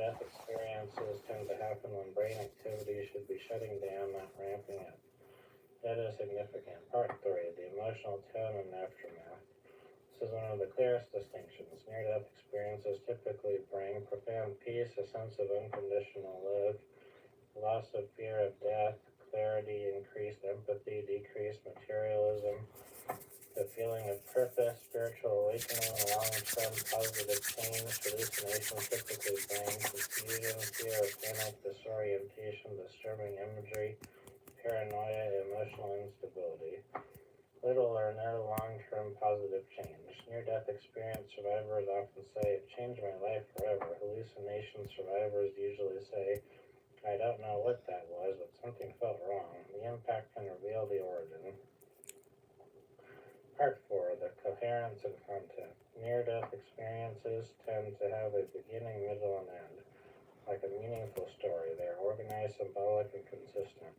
Near-death experiences tend to happen when brain activity should be shutting down, not ramping up. That is significant. Part 3, the emotional tone and aftermath. This is one of the clearest distinctions. Near-death experiences typically bring profound peace, a sense of unconditional love, loss of fear of death, clarity, increased empathy, decreased materialism, the feeling of purpose, spiritual awakening, long-term positive change. Hallucinations typically bring confusion, fear of panic, disorientation, disturbing imagery, paranoia, emotional instability. Little or no long-term positive change. Near-death experience survivors often say, "It changed my life forever." Hallucination survivors usually say, "I don't know what that was, but something felt wrong." The impact can reveal the origin. Part 4, the coherence and content. Near-death experiences tend to have a beginning, middle, and end. Like a meaningful story, they are organized, symbolic, and consistent.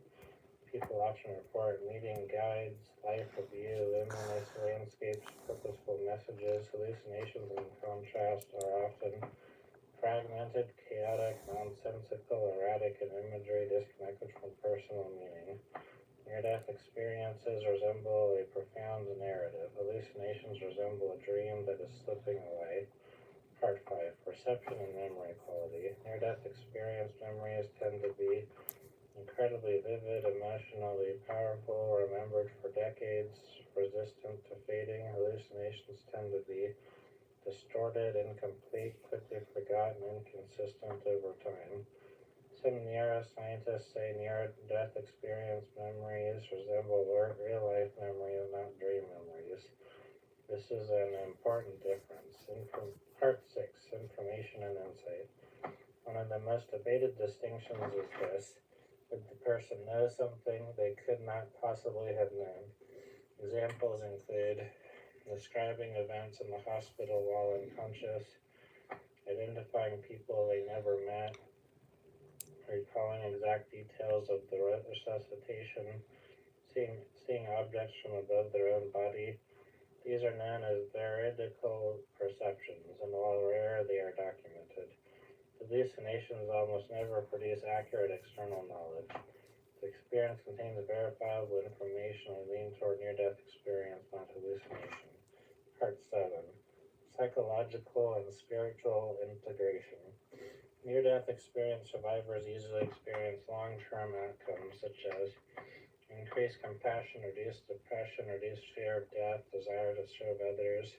People often report meeting guides, life review, luminous landscapes, purposeful messages. Hallucinations, in contrast, are often fragmented, chaotic, nonsensical, erratic in imagery, disconnected from personal meaning. Near-death experiences resemble a profound narrative. Hallucinations resemble a dream that is slipping away. Part 5, perception and memory quality. Near-death experience memories tend to be incredibly vivid, emotionally powerful, remembered for decades, resistant to fading. Hallucinations tend to be distorted, incomplete, quickly forgotten, inconsistent over time. Some neuroscientists say near-death experience memories resemble real-life memories, not dream memories. This is an important difference. Part 6, information and insight. One of the most debated distinctions is this: did the person know something they could not possibly have known? Examples include describing events in the hospital while unconscious, identifying people they never met, recalling exact details of the resuscitation, seeing objects from above their own body. These are known as veridical perceptions, and while rare, they are documented. Hallucinations almost never produce accurate external knowledge. The experience contains verifiable information and lean toward near-death experience, not hallucination. Part 7, psychological and spiritual integration. Near-death experience survivors usually experience long-term outcomes such as increased compassion, reduced depression, reduced fear of death, desire to serve others,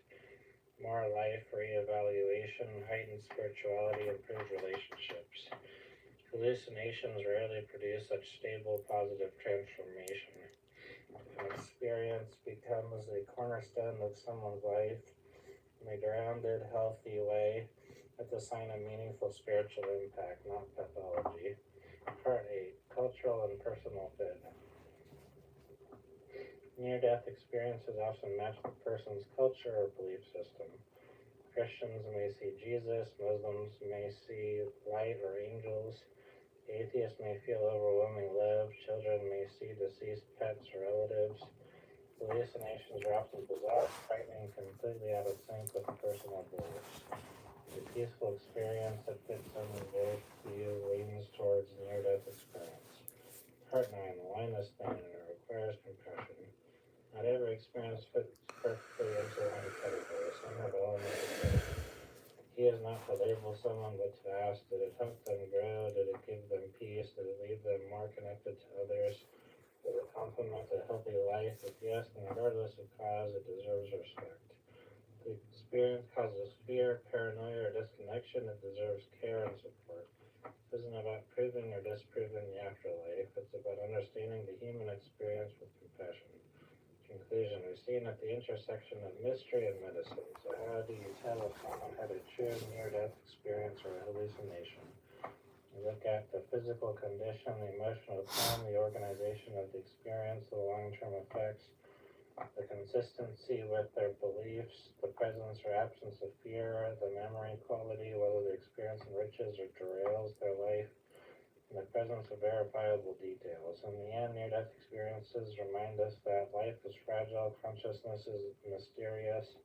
more life, re-evaluation, heightened spirituality, improved relationships. Hallucinations rarely produce such stable, positive transformation. An experience becomes a cornerstone of someone's life in a grounded, healthy way. That's a sign of meaningful spiritual impact, not pathology. Part 8, cultural and personal fit. Near-death experiences often match the person's culture or belief system. Christians may see Jesus, Muslims may see light or angels, atheists may feel overwhelming love, children may see deceased pets or relatives. Hallucinations are often bizarre, frightening, completely out of sync with personal beliefs. A peaceful experience that fits someone's worldview leans towards near-death experience. Part 9, the line is thin and it requires compassion. Not every experience fits perfectly into one category. Some have elements of both. Key is not to label someone, but to ask, did it help them grow? Did it give them peace? Did it leave them more connected to others? Did it complement a healthy life? If yes, then regardless of cause, it deserves respect. The experience causes fear, paranoia, or disconnection. It deserves care and support. This isn't about proving or disproving the afterlife. It's about understanding the human experience with compassion. Conclusion: we're seen at the intersection of mystery and medicine. So how do you tell if someone had a true near-death experience or a hallucination? You look at the physical condition, the emotional tone, the organization of the experience, the long-term effects, the consistency with their beliefs, the presence or absence of fear, the memory quality, whether the experience enriches or derails their life, and the presence of verifiable details. In the end, near-death experiences remind us that life is fragile, consciousness is mysterious,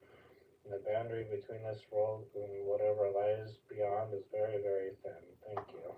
And the boundary between this world and whatever lies beyond is very, very thin. Thank you.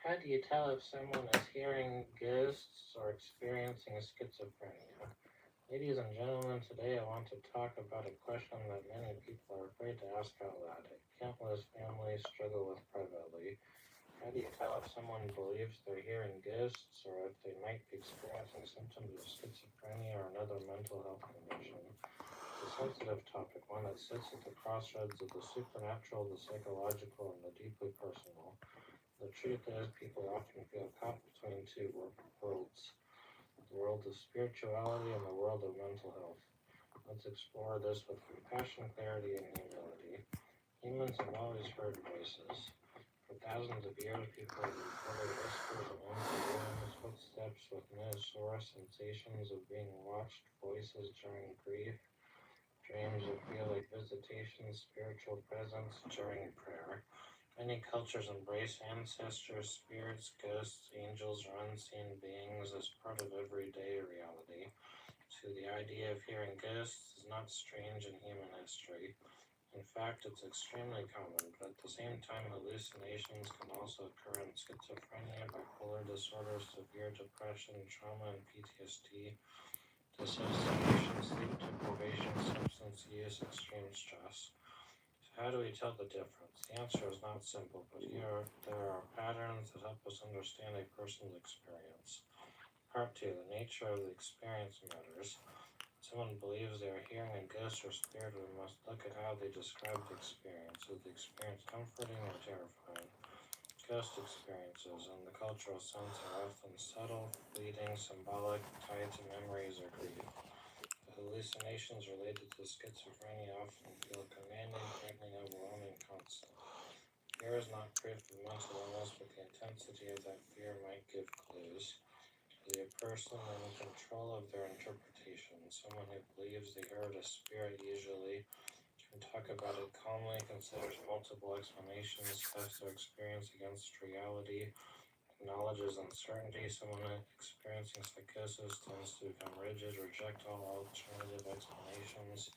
How do you tell if someone is hearing ghosts or experiencing schizophrenia? Ladies and gentlemen, today I want to talk about a question that many people are afraid to ask out loud. Countless families struggle with privately. How do you tell if someone believes they're hearing ghosts or if they might be experiencing symptoms of schizophrenia or another mental health condition? It's a sensitive topic, one that sits at the crossroads of the supernatural, the psychological, and the deeply personal. The truth is, people often feel caught between two worlds, the world of spirituality and the world of mental health. Let's explore this with compassion, clarity, and humility. Humans have always heard voices. For thousands of years, people have reported whispers of empty rooms, footsteps with no source, sensations of being watched, voices during grief, dreams that feel like visitations, spiritual presence during prayer. Many cultures embrace ancestors, spirits, ghosts, angels, or unseen beings as part of everyday reality. So the idea of hearing ghosts is not strange in human history. In fact, it's extremely common, but at the same time, hallucinations can also occur in schizophrenia, bipolar disorder, severe depression, trauma and PTSD, dissociation, sleep deprivation, substance use, extreme stress. So how do we tell the difference? The answer is not simple, but there are patterns that help us understand a person's experience. Part 2. The nature of the experience matters. Someone believes they are hearing a ghost or spirit, we must look at how they describe the experience. Is the experience comforting or terrifying? Ghost experiences, in the cultural sense, are often subtle, fleeting, symbolic, tied to memories or grief. The hallucinations related to schizophrenia often feel commanding, threatening, overwhelming, constant. Fear is not proof of mental illness, but the intensity of that fear might give clues. Is a person in control of their interpretation? Someone who believes they heard a spirit usually can talk about it calmly, considers multiple explanations, tests their experience against reality, acknowledges uncertainty. Someone experiencing psychosis tends to become rigid, reject all alternative explanations,